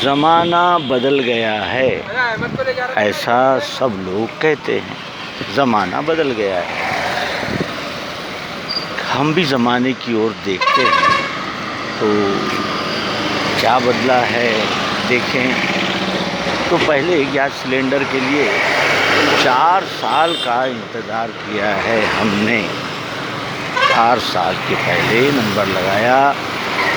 ज़माना बदल गया है, ऐसा सब लोग कहते हैं। ज़माना बदल गया है, हम भी ज़माने की ओर देखते हैं तो क्या बदला है देखें तो पहले गैस सिलेंडर के लिए 4 साल का इंतज़ार किया है हमने। 4 साल के पहले नंबर लगाया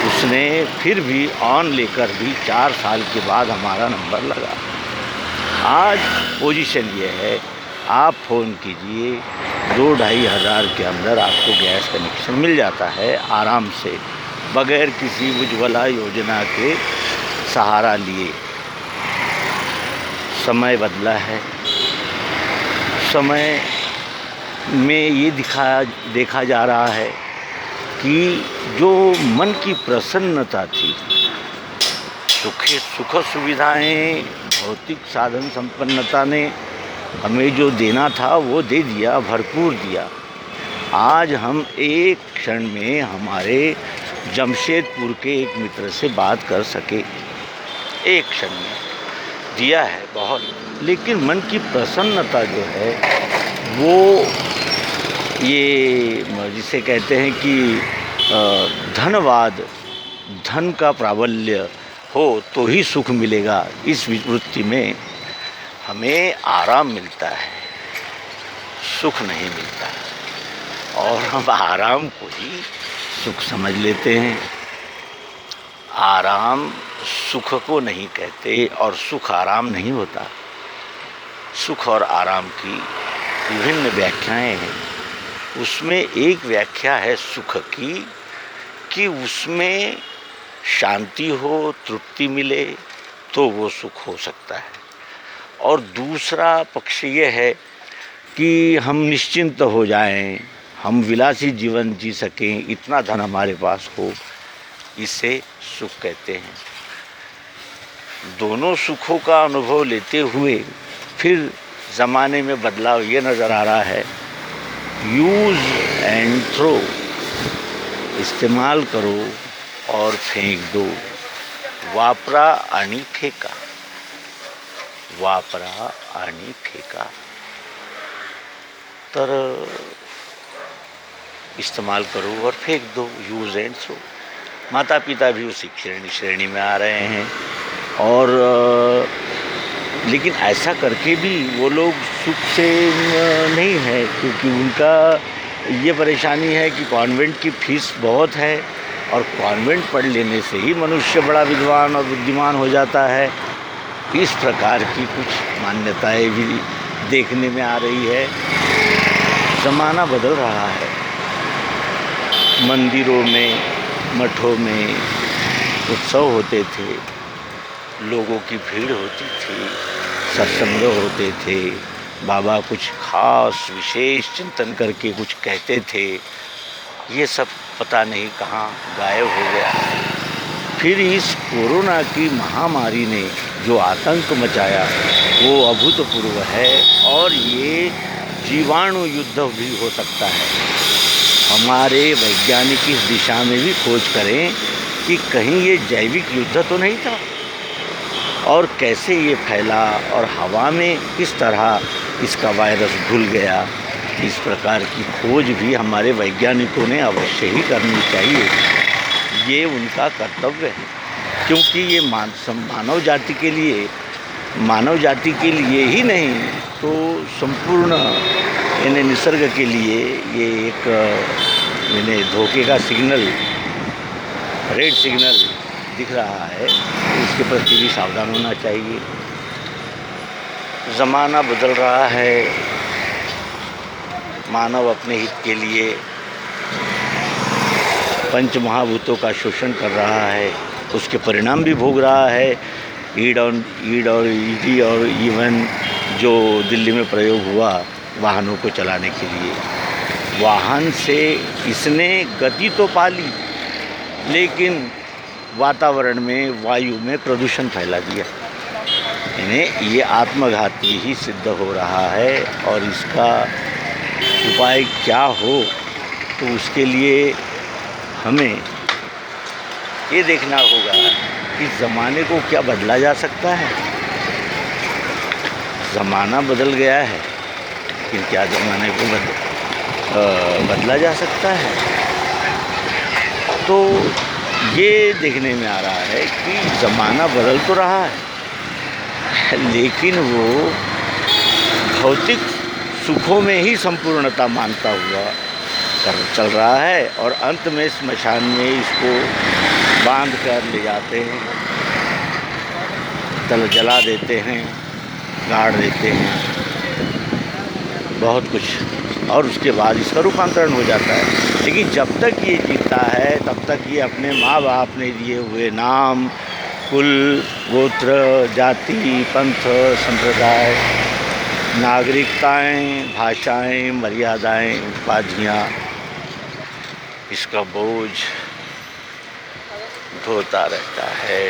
उसने, फिर भी ऑन लेकर भी 4 साल के बाद हमारा नंबर लगा। आज पोजीशन ये है, आप फ़ोन कीजिए 2-2.5 हज़ार के अंदर आपको गैस कनेक्शन मिल जाता है आराम से, बगैर किसी उज्ज्वला योजना के सहारा लिए। समय बदला है, समय में ये देखा जा रहा है कि जो मन की प्रसन्नता थी, सुख सुविधाएं, भौतिक साधन संपन्नता ने हमें जो देना था वो दे दिया, भरपूर दिया। आज हम एक क्षण में हमारे जमशेदपुर के एक मित्र से बात कर सके, एक क्षण में दिया है बहुत, लेकिन मन की प्रसन्नता जो है वो ये जिसे कहते हैं कि धनवाद, धन का प्राबल्य हो तो ही सुख मिलेगा। इस वृत्ति में हमें आराम मिलता है, सुख नहीं मिलता, और हम आराम को ही सुख समझ लेते हैं। आराम सुख को नहीं कहते और सुख आराम नहीं होता। सुख और आराम की विभिन्न व्याख्याएं हैं। उसमें एक व्याख्या है सुख की कि उसमें शांति हो, तृप्ति मिले तो वो सुख हो सकता है, और दूसरा पक्ष ये है कि हम निश्चिंत हो जाएं, हम विलासी जीवन जी सकें, इतना धन हमारे पास हो, इसे सुख कहते हैं। दोनों सुखों का अनुभव लेते हुए फिर ज़माने में बदलाव ये नज़र आ रहा है, यूज़ एंड थ्रो, इस्तेमाल करो और फेंक दो, वापरा आणि फेका, वापरा आणि फेका। तर इस्तेमाल करो और फेंक दो, यूज़ एंड थ्रो। माता पिता भी उसी श्रेणी में आ रहे हैं, और लेकिन ऐसा करके भी वो लोग सुख से नहीं है, क्योंकि उनका ये परेशानी है कि कॉन्वेंट की फीस बहुत है, और कॉन्वेंट पढ़ लेने से ही मनुष्य बड़ा विद्वान और बुद्धिमान हो जाता है। इस प्रकार की कुछ मान्यताएं भी देखने में आ रही है। ज़माना बदल रहा है, मंदिरों में, मठों में उत्सव होते थे, लोगों की भीड़ होती थी, सत्संग होते थे, बाबा कुछ खास विशेष चिंतन करके कुछ कहते थे, ये सब पता नहीं कहाँ गायब हो गया। फिर इस कोरोना की महामारी ने जो आतंक मचाया वो अभूतपूर्व है, और ये जीवाणु युद्ध भी हो सकता है। हमारे वैज्ञानिक इस दिशा में भी खोज करें कि कहीं ये जैविक युद्ध तो नहीं था, और कैसे ये फैला, और हवा में किस तरह इसका वायरस घुल गया। इस प्रकार की खोज भी हमारे वैज्ञानिकों ने अवश्य ही करनी चाहिए, ये उनका कर्तव्य है, क्योंकि ये मानव जाति के लिए ही नहीं तो संपूर्ण इन्हें निसर्ग के लिए ये एक इन्हें धोखे का सिग्नल, रेड सिग्नल दिख रहा है, इसके प्रति भी सावधान होना चाहिए। ज़माना बदल रहा है, मानव अपने हित के लिए पंच महाभूतों का शोषण कर रहा है, उसके परिणाम भी भोग रहा है। ईड और ईडी और इवन जो दिल्ली में प्रयोग हुआ वाहनों को चलाने के लिए, वाहन से इसने गति तो पा ली, लेकिन वातावरण में, वायु में प्रदूषण फैला दिया। इन्हें ये आत्मघाती ही सिद्ध हो रहा है, और इसका उपाय क्या हो तो उसके लिए हमें ये देखना होगा इस ज़माने को क्या बदला जा सकता है? ज़माना बदल गया है, लेकिन क्या ज़माने को बदला जा सकता है? तो ये देखने में आ रहा है कि ज़माना बदल तो रहा है, लेकिन वो भौतिक सुखों में ही संपूर्णता मानता हुआ चल रहा है, और अंत में स्मशान में इसको बांध कर ले जाते हैं, जला देते हैं, गाड़ देते हैं, बहुत कुछ, और उसके बाद इसका रूपांतरण हो जाता है। लेकिन जब तक ये जीता है तब तक ये अपने माँ बाप ने दिए हुए नाम, कुल, गोत्र, जाति, पंथ, संप्रदाय, नागरिकताएं, भाषाएं, मर्यादाएं, उपाधियाँ, इसका बोझ ढोता रहता है।